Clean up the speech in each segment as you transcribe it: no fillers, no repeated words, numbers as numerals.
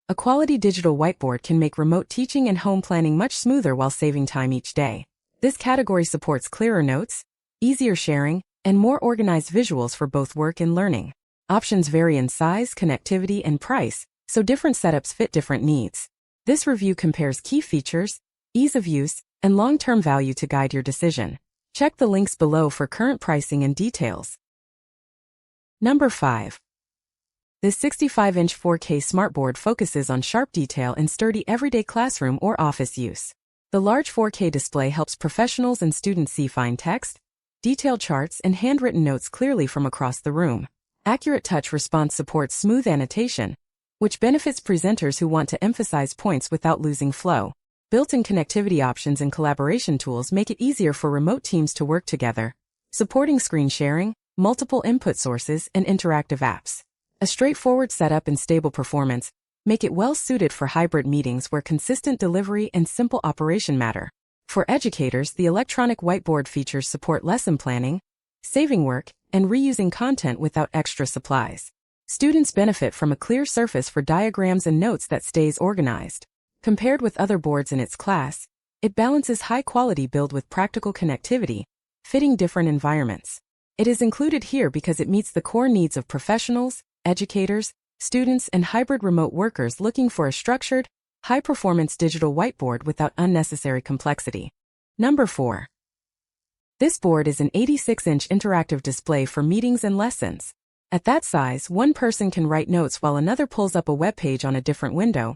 A quality digital whiteboard can make remote teaching and home planning much smoother while saving time each day. This category supports clearer notes, easier sharing, and more organized visuals for both work and learning. Options vary in size, connectivity, and price, so different setups fit different needs. This review compares key features, ease of use, and long-term value to guide your decision. Check the links below for current pricing and details. Number 5. This 65-inch 4K smartboard focuses on sharp detail and sturdy everyday classroom or office use. The large 4K display helps professionals and students see fine text, detailed charts, and handwritten notes clearly from across the room. Accurate touch response supports smooth annotation, which benefits presenters who want to emphasize points without losing flow. Built-in connectivity options and collaboration tools make it easier for remote teams to work together, supporting screen sharing, multiple input sources, and interactive apps. A straightforward setup and stable performance make it well-suited for hybrid meetings where consistent delivery and simple operation matter. For educators, the electronic whiteboard features support lesson planning, saving work, and reusing content without extra supplies. Students benefit from a clear surface for diagrams and notes that stays organized. Compared with other boards in its class, it balances high-quality build with practical connectivity, fitting different environments. It is included here because it meets the core needs of professionals, educators, students, and hybrid remote workers looking for a structured, high-performance digital whiteboard without unnecessary complexity. Number 4. This board is an 86-inch interactive display for meetings and lessons. At that size, one person can write notes while another pulls up a web page on a different window,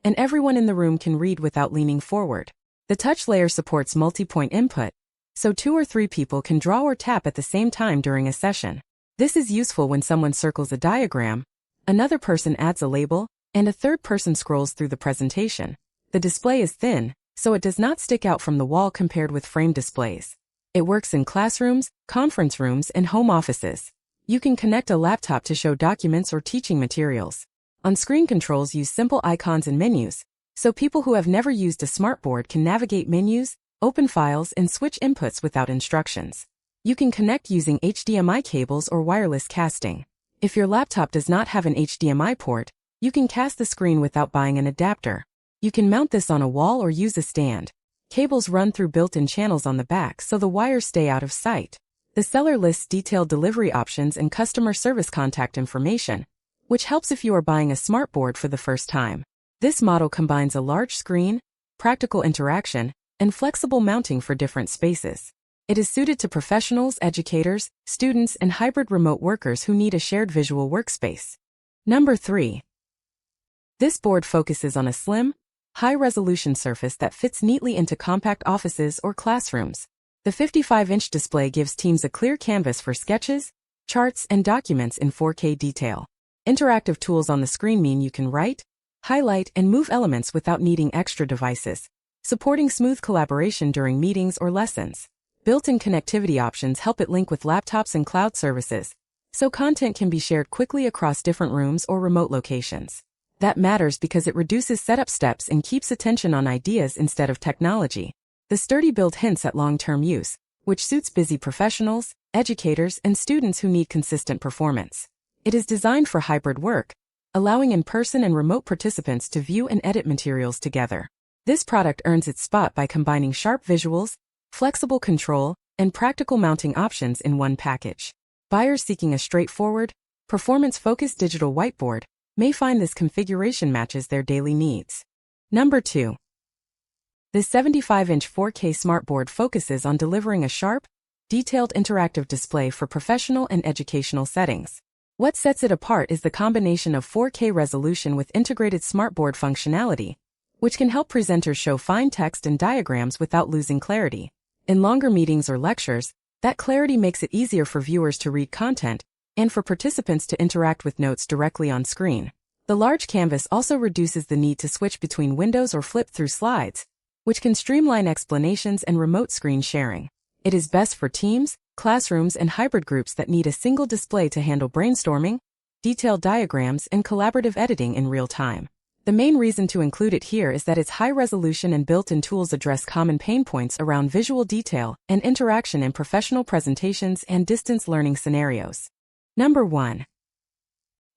and everyone in the room can read without leaning forward. The touch layer supports multi-point input, so 2 or 3 people can draw or tap at the same time during a session. This is useful when someone circles a diagram, another person adds a label, and a third person scrolls through the presentation. The display is thin, so it does not stick out from the wall compared with framed displays. It works in classrooms, conference rooms, and home offices. You can connect a laptop to show documents or teaching materials. On-screen controls use simple icons and menus, so people who have never used a smartboard can navigate menus, open files, and switch inputs without instructions. You can connect using HDMI cables or wireless casting. If your laptop does not have an HDMI port, you can cast the screen without buying an adapter. You can mount this on a wall or use a stand. Cables run through built-in channels on the back so the wires stay out of sight. The seller lists detailed delivery options and customer service contact information, which helps if you are buying a smartboard for the first time. This model combines a large screen, practical interaction, and flexible mounting for different spaces. It is suited to professionals, educators, students, and hybrid remote workers who need a shared visual workspace. Number 3. This board focuses on a slim, high-resolution surface that fits neatly into compact offices or classrooms. The 55-inch display gives teams a clear canvas for sketches, charts, and documents in 4K detail. Interactive tools on the screen mean you can write, highlight, and move elements without needing extra devices, supporting smooth collaboration during meetings or lessons. Built-in connectivity options help it link with laptops and cloud services, so content can be shared quickly across different rooms or remote locations. That matters because it reduces setup steps and keeps attention on ideas instead of technology. The sturdy build hints at long-term use, which suits busy professionals, educators, and students who need consistent performance. It is designed for hybrid work, allowing in-person and remote participants to view and edit materials together. This product earns its spot by combining sharp visuals, flexible control, and practical mounting options in one package. Buyers seeking a straightforward, performance-focused digital whiteboard may find this configuration matches their daily needs. Number 2. This 75-inch 4K smartboard focuses on delivering a sharp, detailed interactive display for professional and educational settings. What sets it apart is the combination of 4K resolution with integrated smartboard functionality, which can help presenters show fine text and diagrams without losing clarity. In longer meetings or lectures, that clarity makes it easier for viewers to read content and for participants to interact with notes directly on screen. The large canvas also reduces the need to switch between windows or flip through slides, which can streamline explanations and remote screen sharing. It is best for teams, classrooms, and hybrid groups that need a single display to handle brainstorming, detailed diagrams, and collaborative editing in real time. The main reason to include it here is that its high resolution and built-in tools address common pain points around visual detail and interaction in professional presentations and distance learning scenarios. Number 1.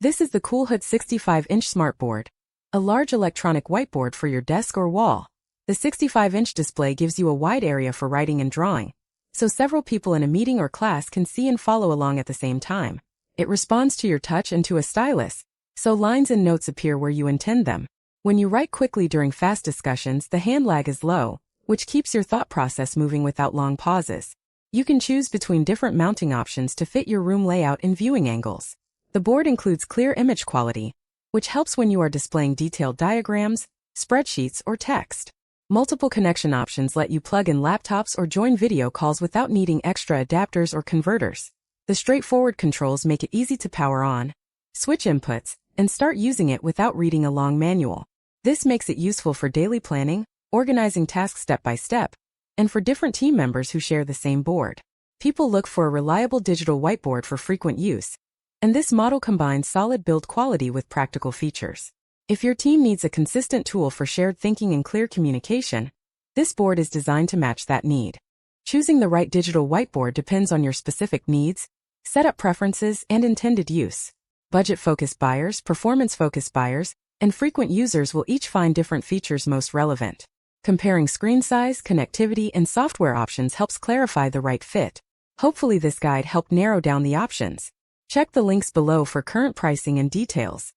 This is the Coolhood 65-inch smartboard. A large electronic whiteboard for your desk or wall. The 65-inch display gives you a wide area for writing and drawing, so several people in a meeting or class can see and follow along at the same time. It responds to your touch and to a stylus, so lines and notes appear where you intend them. When you write quickly during fast discussions, the hand lag is low, which keeps your thought process moving without long pauses. You can choose between different mounting options to fit your room layout and viewing angles. The board includes clear image quality, which helps when you are displaying detailed diagrams, spreadsheets, or text. Multiple connection options let you plug in laptops or join video calls without needing extra adapters or converters. The straightforward controls make it easy to power on, switch inputs, and start using it without reading a long manual. This makes it useful for daily planning, organizing tasks step by step, and for different team members who share the same board. People look for a reliable digital whiteboard for frequent use, and this model combines solid build quality with practical features. If your team needs a consistent tool for shared thinking and clear communication, this board is designed to match that need. Choosing the right digital whiteboard depends on your specific needs, setup preferences, and intended use. Budget-focused buyers, performance-focused buyers, and frequent users will each find different features most relevant. Comparing screen size, connectivity, and software options helps clarify the right fit. Hopefully this guide helped narrow down the options. Check the links below for current pricing and details.